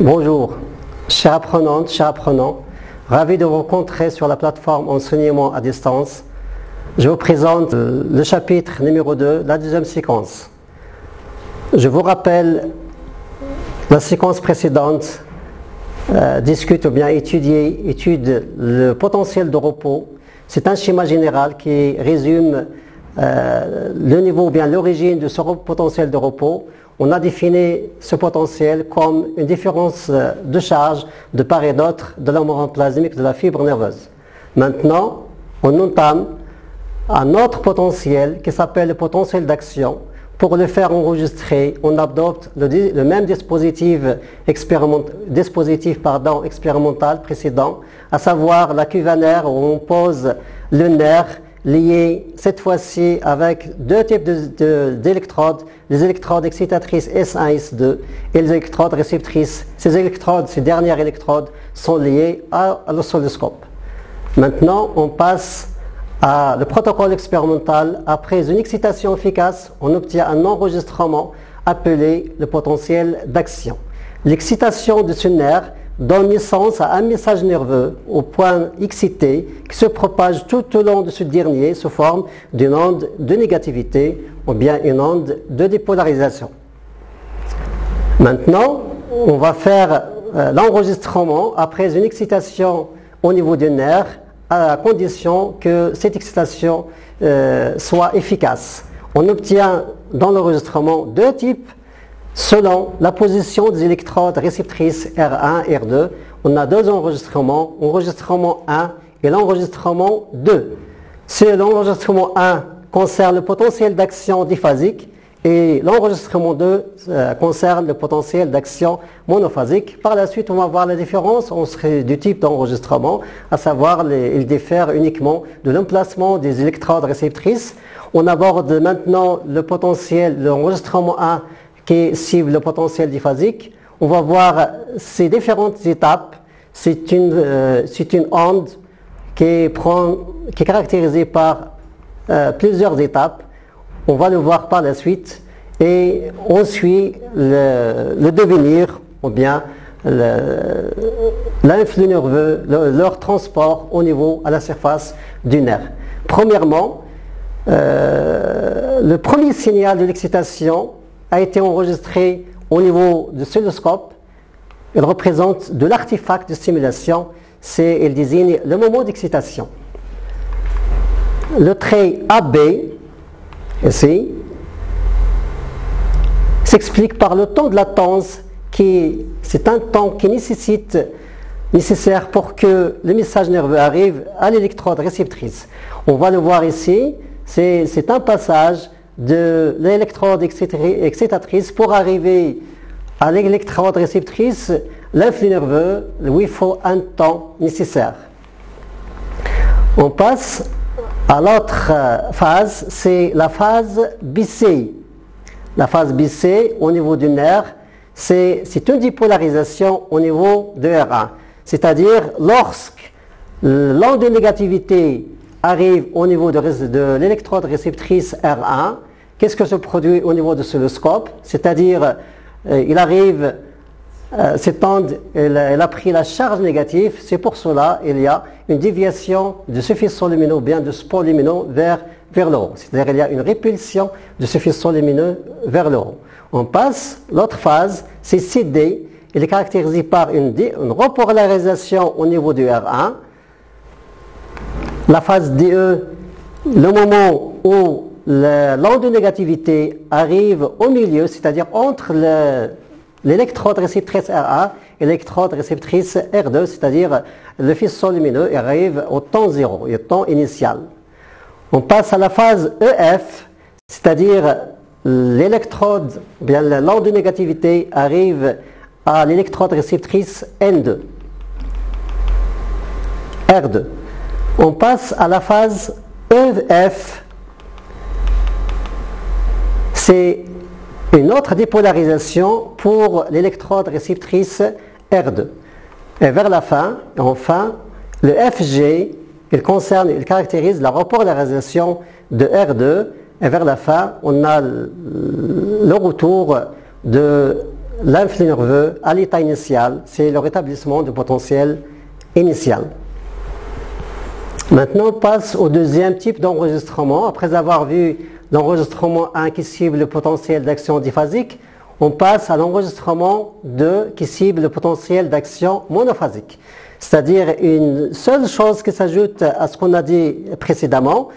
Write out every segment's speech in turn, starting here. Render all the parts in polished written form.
Bonjour, chers apprenantes, chers apprenants, ravi de vous rencontrer sur la plateforme enseignement à distance. Je vous présente le chapitre numéro 2, la deuxième séquence. Je vous rappelle la séquence précédente, discute ou bien étude le potentiel de repos. C'est un schéma général qui résume le niveau ou bien l'origine de ce potentiel de repos. On a défini ce potentiel comme une différence de charge de part et d'autre de la membrane plasmique de la fibre nerveuse. Maintenant, on entame un autre potentiel qui s'appelle le potentiel d'action. Pour le faire enregistrer, on adopte le même dispositif expérimental précédent, à savoir la cuve nerf où on pose le nerf lié cette fois-ci avec deux types d'électrodes, les électrodes excitatrices S1 et S2 et les électrodes réceptrices. Ces dernières électrodes sont liées à l'oscilloscope. Maintenant, on passe à le protocole expérimental. Après une excitation efficace, on obtient un enregistrement appelé le potentiel d'action. L'excitation de ce nerf donne naissance à un message nerveux au point excité qui se propage tout au long de ce dernier sous forme d'une onde de négativité ou bien une onde de dépolarisation. Maintenant, on va faire l'enregistrement après une excitation au niveau du nerf à condition que cette excitation soit efficace. On obtient dans l'enregistrement deux types selon la position des électrodes réceptrices R1 et R2. On a deux enregistrements, enregistrement 1 et l'enregistrement 2. L'enregistrement 1 concerne le potentiel d'action diphasique et l'enregistrement 2 concerne le potentiel d'action monophasique. Par la suite, on va voir la différence du type d'enregistrement, à savoir il diffère uniquement de l'emplacement des électrodes réceptrices. On aborde maintenant le potentiel, l'enregistrement 1 qui cible le potentiel diphasique. On va voir ces différentes étapes. C'est une onde qui est caractérisée par plusieurs étapes. On va le voir par la suite et on suit le devenir ou bien l'influx nerveux, leur transport au niveau à la surface du nerf. Premièrement, le premier signal de l'excitation a été enregistré au niveau du oscilloscope. Il représente de l'artefact de stimulation. Il désigne le moment d'excitation. Le trait AB, ici, s'explique par le temps de latence. C'est un temps qui nécessaire pour que le message nerveux arrive à l'électrode réceptrice. On va le voir ici. C'est un passage de l'électrode excitatrice pour arriver à l'électrode réceptrice, l'influx nerveux, où il faut un temps nécessaire. On passe à l'autre phase, c'est la phase BC. La phase BC au niveau du nerf, c'est une dépolarisation au niveau de R1. C'est-à-dire lorsque l'onde de négativité arrive au niveau de l'électrode réceptrice R1, qu'est-ce que se produit au niveau de l'oscilloscope? C'est-à-dire, il arrive, cette onde, elle a pris la charge négative, c'est pour cela qu'il y a une déviation de ce faisceau lumineux, ou bien de ce pôle lumineux vers le haut. C'est-à-dire qu'il y a une répulsion de ce faisceau lumineux vers le haut. On passe, l'autre phase, c'est CD, elle est caractérisée par une repolarisation au niveau du R1. La phase DE, le moment où l'onde de négativité arrive au milieu, c'est-à-dire entre l'électrode réceptrice R1 et l'électrode réceptrice R2, c'est-à-dire le faisceau lumineux arrive au temps zéro, au temps initial. On passe à la phase EF, c'est-à-dire l'électrode, bien l'onde de négativité arrive à l'électrode réceptrice N2, R2. On passe à la phase EF. C'est une autre dépolarisation pour l'électrode réceptrice R2. Et vers la fin, enfin, le FG, il caractérise la repolarisation de R2. Et vers la fin, on a le retour de l'influx nerveux à l'état initial, c'est le rétablissement du potentiel initial. Maintenant, on passe au deuxième type d'enregistrement. Après avoir vu l'enregistrement 1 qui cible le potentiel d'action diphasique, on passe à l'enregistrement 2 qui cible le potentiel d'action monophasique. C'est-à-dire une seule chose qui s'ajoute à ce qu'on a dit précédemment.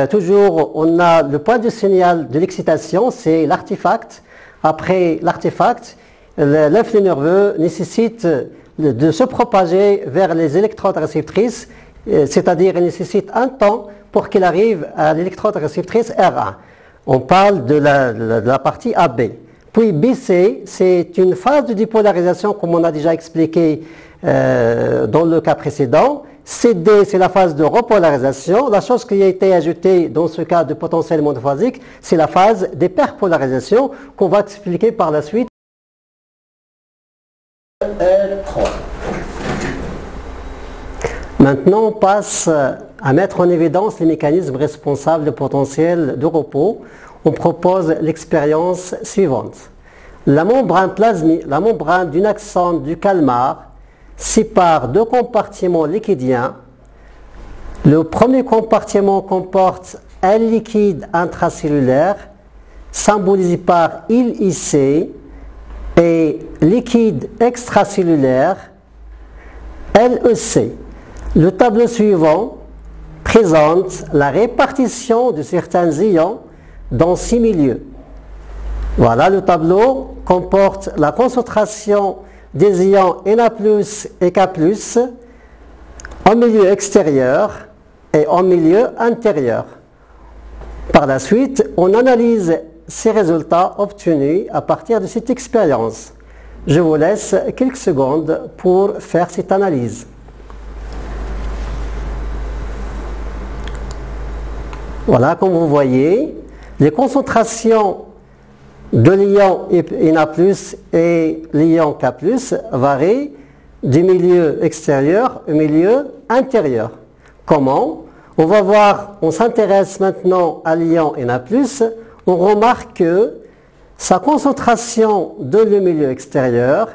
Toujours, on a le point de signal de l'excitation, c'est l'artefact. Après l'artefact, l'influx nerveux nécessite de se propager vers les électrodes réceptrices, c'est-à-dire il nécessite un temps pour qu'il arrive à l'électrode réceptrice R1. On parle de la partie AB. Puis BC, c'est une phase de dépolarisation comme on a déjà expliqué dans le cas précédent. CD, c'est la phase de repolarisation. La chose qui a été ajoutée dans ce cas de potentiel monophasique, c'est la phase d'hyperpolarisation qu'on va expliquer par la suite. Maintenant, on passe à mettre en évidence les mécanismes responsables du potentiel de repos. On propose l'expérience suivante. La membrane plasmique, la membrane d'une axone du calmar sépare deux compartiments liquidiens. Le premier compartiment comporte un liquide intracellulaire symbolisé par ILIC et liquide extracellulaire LEC. Le tableau suivant présente la répartition de certains ions dans ces milieux. Voilà, le tableau comporte la concentration des ions Na+, et K+, en milieu extérieur et en milieu intérieur. Par la suite, on analyse ces résultats obtenus à partir de cette expérience. Je vous laisse quelques secondes pour faire cette analyse. Voilà, comme vous voyez, les concentrations de l'ion Na+, et l'ion K+, varient du milieu extérieur au milieu intérieur. Comment? On va voir, on s'intéresse maintenant à l'ion Na+, on remarque que sa concentration dans le milieu extérieur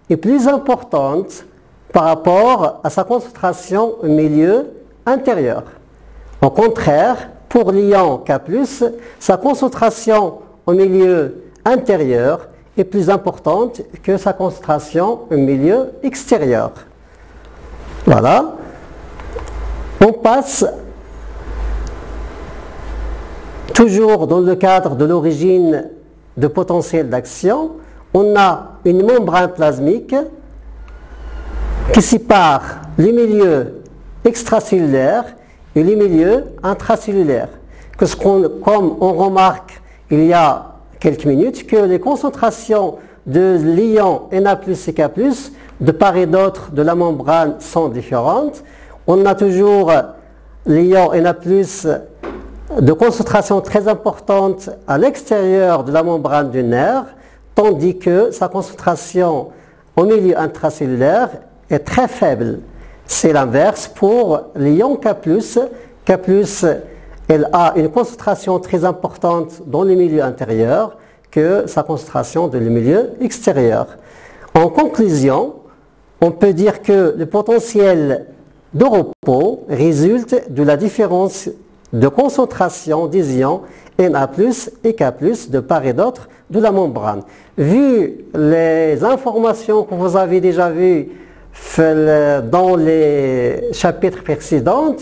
est plus importante par rapport à sa concentration au milieu intérieur. Au contraire, pour l'ion K+, sa concentration au milieu intérieur est plus importante que sa concentration au milieu extérieur. Voilà. On passe toujours dans le cadre de l'origine de potentiel d'action. On a une membrane plasmique qui sépare les milieux extracellulaires et les milieux intracellulaires. Comme on remarque il y a quelques minutes, que les concentrations de l'ion Na+, et K+, de part et d'autre de la membrane sont différentes. On a toujours l'ion Na+, de concentration très importante à l'extérieur de la membrane du nerf, tandis que sa concentration au milieu intracellulaire est très faible. C'est l'inverse pour l'ion K+. K+, elle a une concentration très importante dans le milieu intérieur que sa concentration dans le milieu extérieur. En conclusion, on peut dire que le potentiel de repos résulte de la différence de concentration des ions Na+, et K+, de part et d'autre de la membrane. Vu les informations que vous avez déjà vues dans les chapitres précédents,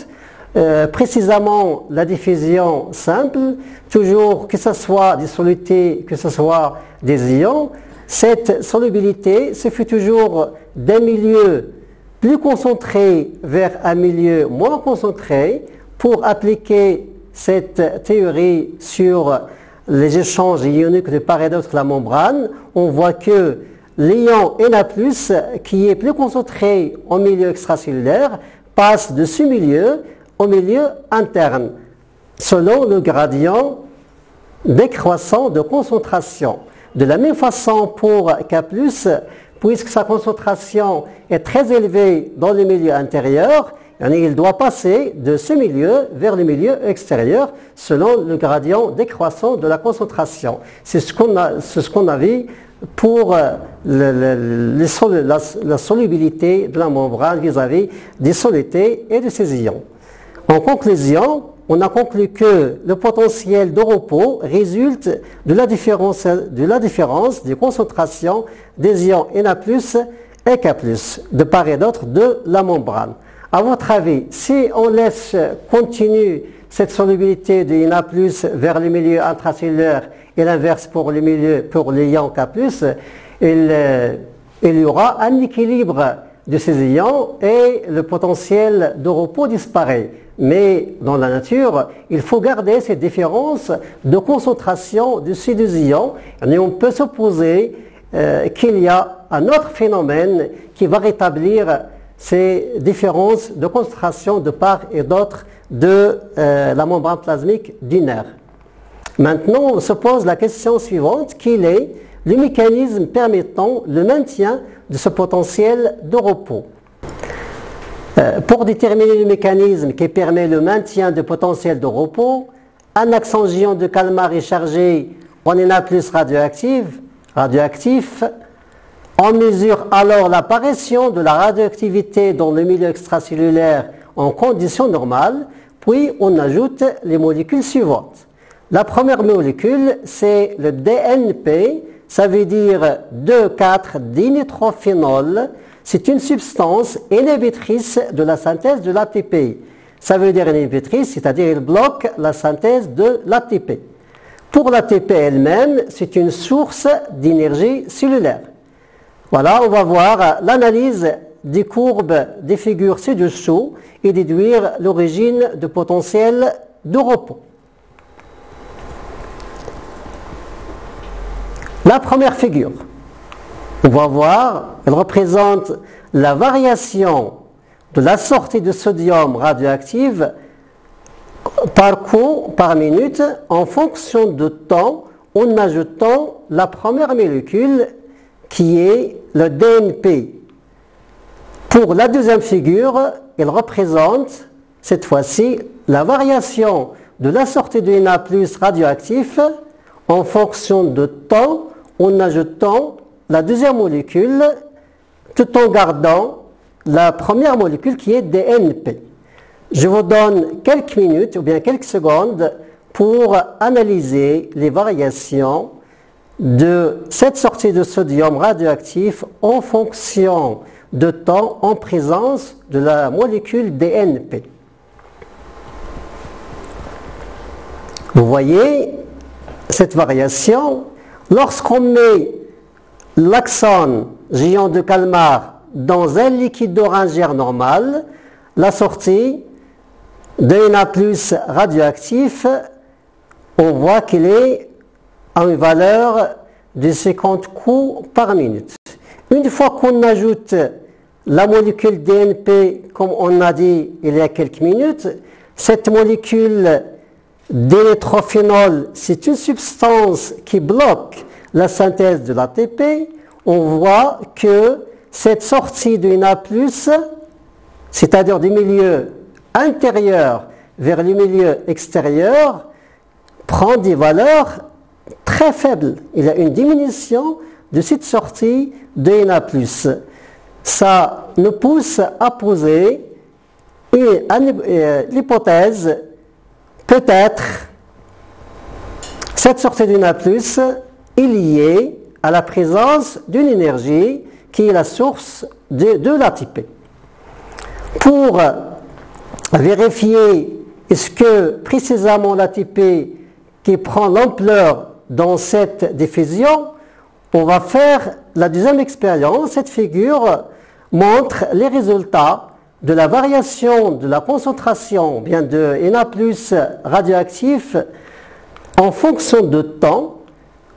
précisément la diffusion simple, toujours que ce soit des solutés, que ce soit des ions, cette solubilité se fait toujours d'un milieu plus concentré vers un milieu moins concentré. Pour appliquer cette théorie sur les échanges ioniques de part et d'autre de la membrane, on voit que l'ion Na+, qui est plus concentré en milieu extracellulaire, passe de ce milieu au milieu interne, selon le gradient décroissant de concentration. De la même façon pour K+, puisque sa concentration est très élevée dans le milieu intérieur, il doit passer de ce milieu vers le milieu extérieur selon le gradient décroissant de la concentration. C'est ce qu'on a vu pour la solubilité de la membrane vis-à-vis des solutés et de ces ions. En conclusion, on a conclu que le potentiel de repos résulte de la différence des concentrations des ions Na+, et K+, de part et d'autre de la membrane. À votre avis, si on laisse continue cette solubilité de Na+, vers le milieu intracellulaire et l'inverse pour les ions K+, il y aura un équilibre de ces ions et le potentiel de repos disparaît. Mais dans la nature, il faut garder ces différences de concentration de ces deux ions. Et on peut supposer qu'il y a un autre phénomène qui va rétablir ces différences de concentration de part et d'autre de la membrane plasmique du nerf. Maintenant, on se pose la question suivante, quel est le mécanisme permettant le maintien de ce potentiel de repos? Pour déterminer le mécanisme qui permet le maintien du potentiel de repos, un accent de Kalmar est chargé en Na+ radioactif. On mesure alors l'apparition de la radioactivité dans le milieu extracellulaire en conditions normales, puis on ajoute les molécules suivantes. La première molécule, c'est le DNP, ça veut dire 2,4-dinitrophénol. C'est une substance inhibitrice de la synthèse de l'ATP. Ça veut dire inhibitrice, c'est-à-dire il bloque la synthèse de l'ATP. Pour l'ATP elle-même, c'est une source d'énergie cellulaire. Voilà, on va voir l'analyse des courbes des figures ci-dessous et déduire l'origine du potentiel de repos. La première figure, on va voir, elle représente la variation de la sortie de sodium radioactive par coup, par minute, en fonction de temps, en ajoutant la première molécule qui est le DNP. Pour la deuxième figure, elle représente cette fois-ci la variation de la sortie de Na+ radioactif en fonction de temps, en ajoutant la deuxième molécule tout en gardant la première molécule qui est DNP. Je vous donne quelques minutes ou bien quelques secondes pour analyser les variations de cette sortie de sodium radioactif en fonction de temps en présence de la molécule DNP. Vous voyez cette variation. Lorsqu'on met l'axone géant de Kalmar dans un liquide orangère normal, la sortie de Na+ radioactif, on voit qu'il est à une valeur de 50 coups par minute. Une fois qu'on ajoute la molécule DNP, comme on a dit il y a quelques minutes, cette molécule dinitrophénol, c'est une substance qui bloque la synthèse de l'ATP. On voit que cette sortie de Na+, c'est-à-dire du milieu intérieur vers le milieu extérieur, prend des valeurs très faibles. Il y a une diminution de cette sortie de Na+. Ça nous pousse à poser l'hypothèse, peut-être cette sortie de Na+ est liée à la présence d'une énergie qui est la source de l'ATP. Pour vérifier est-ce que précisément l'ATP qui prend l'ampleur dans cette diffusion, on va faire la deuxième expérience. Cette figure montre les résultats de la variation de la concentration bien de Na+ radioactif en fonction de temps.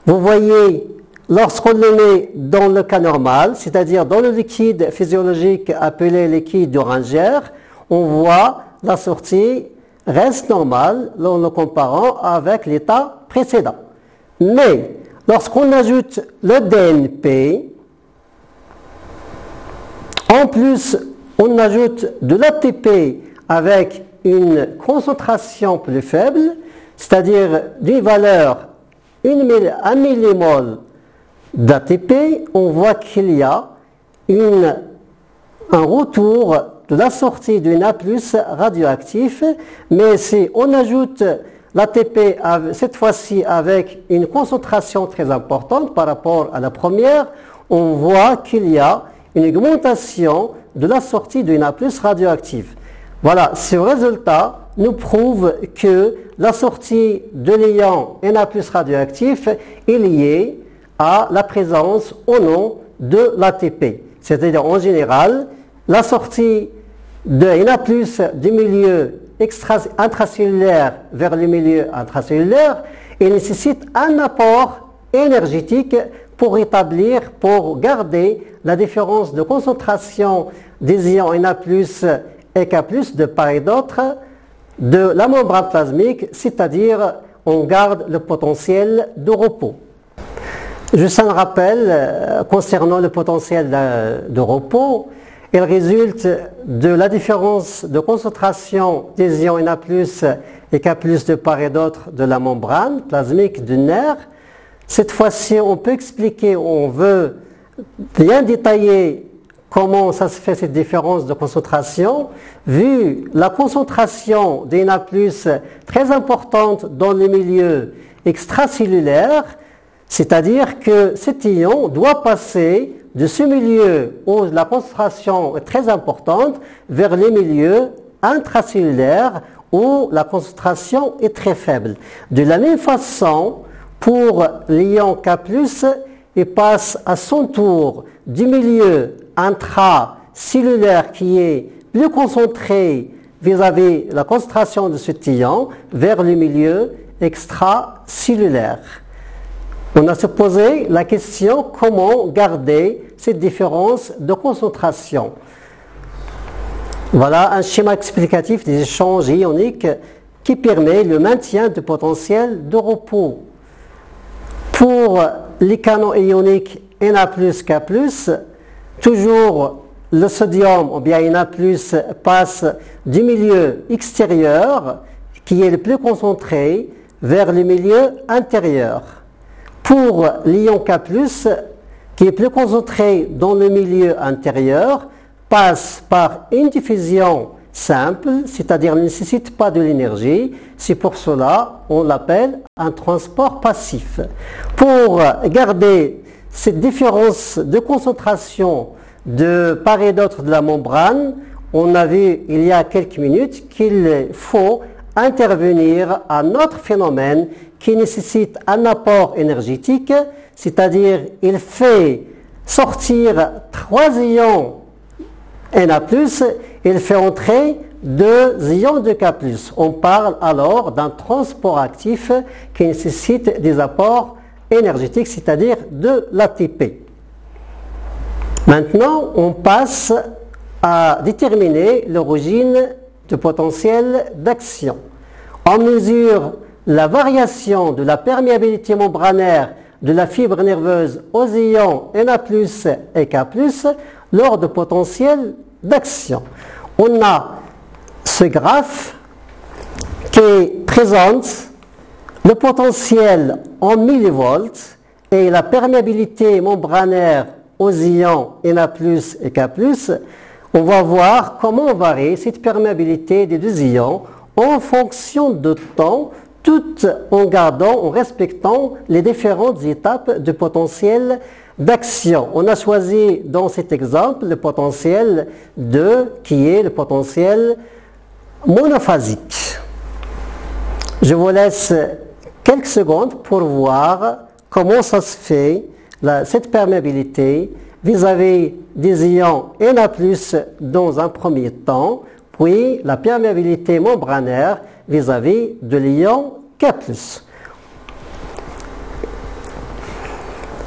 Vous voyez, lorsqu'on le met dans le cas normal, c'est-à-dire dans le liquide physiologique appelé liquide orangère, on voit la sortie reste normale en le comparant avec l'état précédent. Mais lorsqu'on ajoute le DNP, en plus on ajoute de l'ATP avec une concentration plus faible, c'est-à-dire d'une valeur 1 millimol d'ATP, on voit qu'il y a un retour de la sortie du Na+ radioactif, mais si on ajoute l'ATP cette fois-ci avec une concentration très importante par rapport à la première, on voit qu'il y a une augmentation de la sortie du Na+ radioactif. Voilà, ce résultat nous prouve que la sortie de l'ion Na+ radioactif est liée à la présence ou non de l'ATP. C'est-à-dire en général, la sortie de Na+ du milieu intracellulaire vers le milieu intracellulaire, il nécessite un apport énergétique pour garder la différence de concentration des ions Na+ et K+, de part et d'autre, de la membrane plasmique, c'est-à-dire on garde le potentiel de repos. Juste un rappel concernant le potentiel de repos, il résulte de la différence de concentration des ions Na+ et K+ de part et d'autre de la membrane plasmique du nerf. Cette fois-ci, on peut expliquer, on veut bien détailler comment ça se fait cette différence de concentration, vu la concentration des Na+ très importante dans le milieu extracellulaire, c'est-à-dire que cet ion doit passer de ce milieu où la concentration est très importante vers les milieux intracellulaires où la concentration est très faible. De la même façon, pour l'ion K+, il passe à son tour du milieu intracellulaire qui est plus concentré vis-à-vis la concentration de cet ion vers le milieu extracellulaire. On a se posé la question comment garder cette différence de concentration. Voilà un schéma explicatif des échanges ioniques qui permet le maintien du potentiel de repos. Pour les canons ioniques Na+, K+, toujours le sodium ou bien Na+, passe du milieu extérieur qui est le plus concentré vers le milieu intérieur. Pour l'ion K+, qui est plus concentré dans le milieu intérieur, passe par une diffusion simple, c'est-à-dire ne nécessite pas de l'énergie. C'est pour cela on l'appelle un transport passif. Pour garder cette différence de concentration de part et d'autre de la membrane, on a vu il y a quelques minutes qu'il faut intervenir à un autre phénomène qui nécessite un apport énergétique, c'est-à-dire il fait sortir 3 ions Na+, il fait entrer 2 ions de K+. On parle alors d'un transport actif qui nécessite des apports énergétiques, c'est-à-dire de l'ATP. Maintenant, on passe à déterminer l'origine du potentiel d'action. On mesure la variation de la perméabilité membranaire de la fibre nerveuse aux ions Na+ et K+ lors du potentiel d'action. On a ce graphe qui présente le potentiel en millivolts et la perméabilité membranaire aux ions Na+ et K+. On va voir comment varie cette perméabilité des deux ions en fonction de temps, tout en respectant les différentes étapes du potentiel d'action. On a choisi dans cet exemple le potentiel 2 qui est le potentiel monophasique. Je vous laisse quelques secondes pour voir comment ça se fait, cette perméabilité vis-à-vis des ions Na+ dans un premier temps, puis la perméabilité membranaire vis-à-vis de l'ion K+.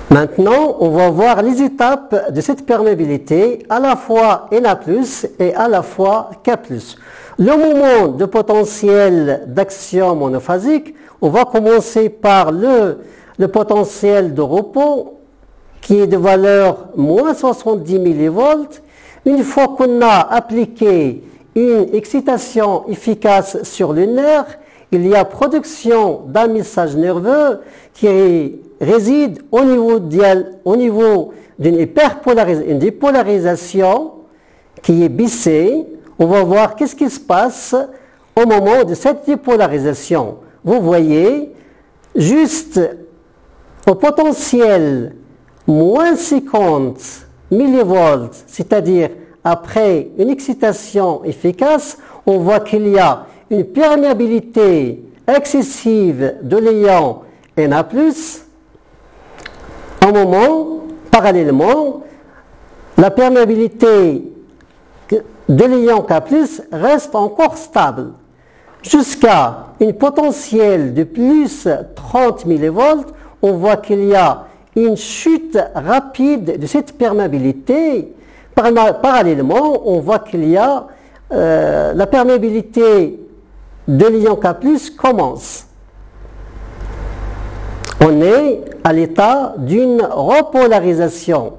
Maintenant, on va voir les étapes de cette perméabilité, à la fois Na+, et à la fois K+. Le moment de potentiel d'action monophasique, on va commencer par le potentiel de repos, qui est de valeur moins 70 millivolts. Une fois qu'on a appliqué une excitation efficace sur le nerf, il y a production d'un message nerveux qui réside au niveau d'une dépolarisation qui est BC. On va voir qu'est-ce qui se passe au moment de cette dépolarisation. Vous voyez, juste au potentiel moins 50 millivolts, c'est-à-dire après une excitation efficace, on voit qu'il y a une perméabilité excessive de l'ion Na+. Au moment, parallèlement, la perméabilité de l'ion K+ reste encore stable jusqu'à une potentielle de plus 30 millivolts. On voit qu'il y a une chute rapide de cette perméabilité. Parallèlement, on voit qu'il y a la perméabilité de l'ion K+ commence. On est à l'état d'une repolarisation.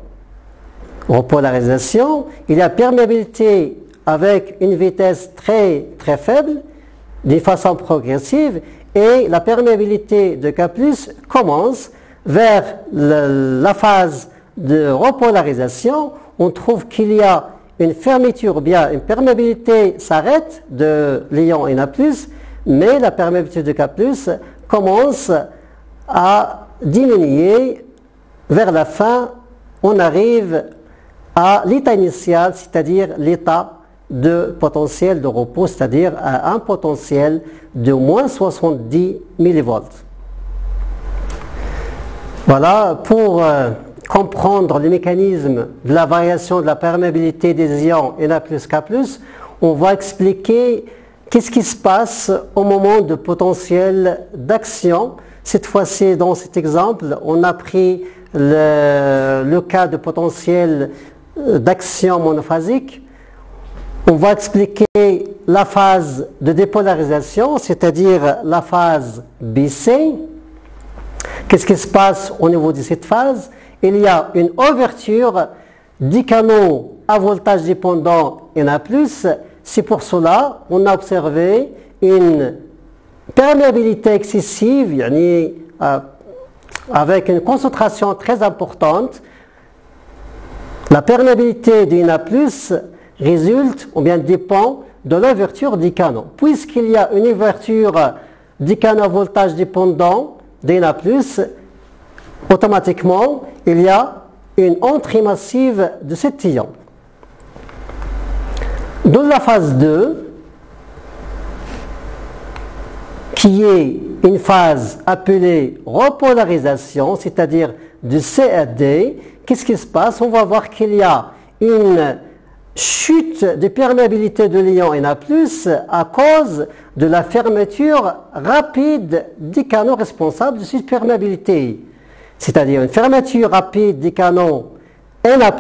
Repolarisation, il y a perméabilité avec une vitesse très faible, d'une façon progressive, et la perméabilité de K+ commence vers la phase de repolarisation. On trouve qu'il y a une fermeture, bien une perméabilité s'arrête de l'ion Na+, mais la perméabilité de K+ commence à diminuer. Vers la fin, on arrive à l'état initial, c'est-à-dire l'état de potentiel de repos, c'est-à-dire à un potentiel de moins 70 millivolts. Voilà, pour comprendre le mécanisme de la variation de la perméabilité des ions Na+, K+, on va expliquer qu'est-ce qui se passe au moment de potentiel d'action. Cette fois-ci, dans cet exemple, on a pris le cas de potentiel d'action monophasique. On va expliquer la phase de dépolarisation, c'est-à-dire la phase BC. Qu'est-ce qui se passe au niveau de cette phase? Il y a une ouverture du canaux à voltage dépendant Na+. C'est pour cela qu'on a observé une perméabilité excessive, avec une concentration très importante. La perméabilité du Na+ résulte ou bien dépend de l'ouverture du canon. Puisqu'il y a une ouverture du canal à voltage dépendant de Na+, automatiquement, il y a une entrée massive de cet ion. Dans la phase 2, qui est une phase appelée repolarisation, c'est-à-dire de C à D, qu'est-ce qui se passe? On va voir qu'il y a une chute de perméabilité de l'ion Na+, à cause de la fermeture rapide des canaux responsables de cette perméabilité. C'est-à-dire une fermeture rapide des canaux Na+,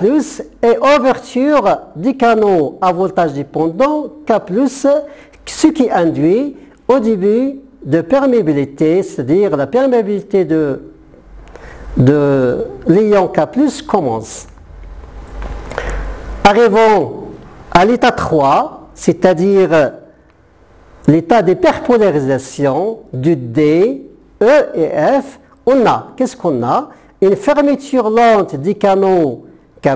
et ouverture des canaux à voltage dépendant K+, ce qui induit au début de perméabilité, c'est-à-dire la perméabilité de l'ion K+ commence. Arrivons à l'état 3, c'est-à-dire l'état de perpolarisation du D, E et F. On a, qu'est-ce qu'on a? Une fermeture lente des canaux K+,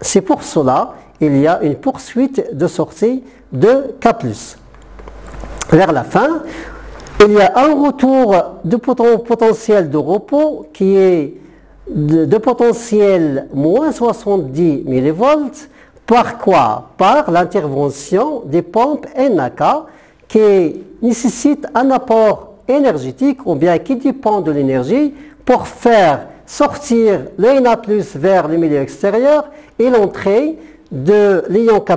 c'est pour cela qu'il y a une poursuite de sortie de K+. Vers la fin, il y a un retour de potentiel de repos qui est de potentiel moins 70 millivolts. Par quoi? Par l'intervention des pompes NK qui nécessitent un apport énergétique ou bien qui dépend de l'énergie pour faire sortir le Na+ vers le milieu extérieur et l'entrée de l'ion K+.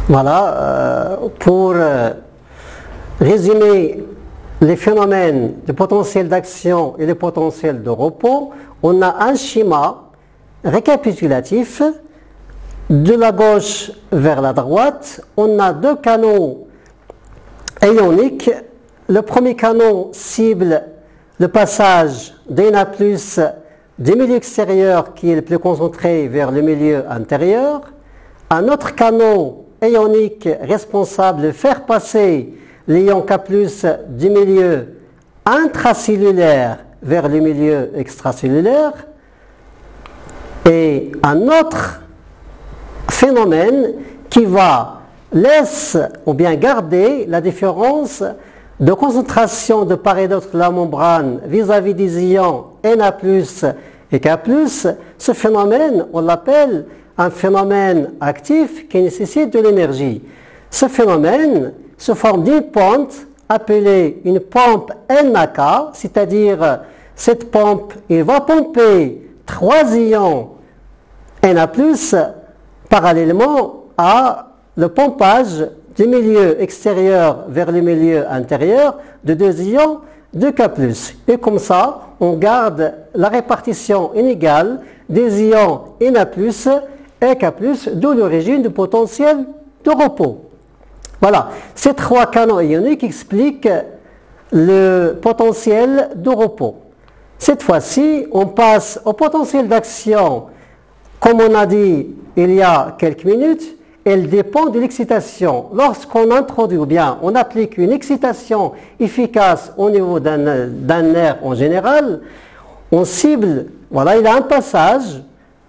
Voilà, pour résumer les phénomènes de potentiel d'action et de potentiel de repos, on a un schéma récapitulatif. De la gauche vers la droite, on a deux canaux ioniques. Le premier canal cible le passage des Na+ du milieu extérieur qui est le plus concentré vers le milieu intérieur. Un autre canal ionique responsable de faire passer l'ion K+ du milieu intracellulaire vers le milieu extracellulaire, et un autre phénomène qui va laisser ou bien garder la différence de concentration de part et d'autre de la membrane vis-à-vis des ions Na+ et K+. Ce phénomène, on l'appelle un phénomène actif qui nécessite de l'énergie. Ce phénomène se forme d'une pente appelée une pompe NaK, c'est-à-dire cette pompe, il va pomper 3 ions Na+, parallèlement à le pompage du milieu extérieur vers le milieu intérieur de 2 ions de K+. Et comme ça, on garde la répartition inégale des ions Na+ et K+, d'où l'origine du potentiel de repos. Voilà, ces 3 canons ioniques expliquent le potentiel de repos. Cette fois-ci, on passe au potentiel d'action. Comme on a dit il y a quelques minutes, elle dépend de l'excitation. Lorsqu'on introduit ou bien on applique une excitation efficace au niveau d'un nerf en général, on cible, voilà, il y a un passage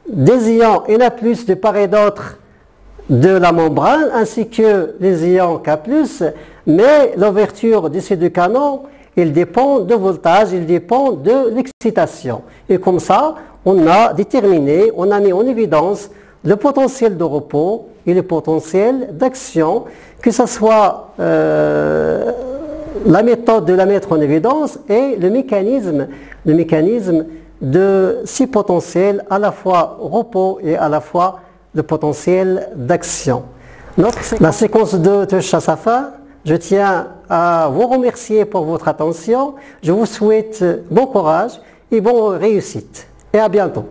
des ions Na+ de part et d'autre de la membrane ainsi que les ions K+, mais l'ouverture de ces 2 canons, il dépend de voltage, il dépend de l'excitation. Et comme ça, on a déterminé, on a mis en évidence le potentiel de repos et le potentiel d'action, que ce soit la méthode de la mettre en évidence et le mécanisme de ces potentiels, à la fois repos et à la fois le potentiel d'action. La séquence 2 touche à sa fin. Je tiens à vous remercier pour votre attention. Je vous souhaite bon courage et bonne réussite. Et à bientôt.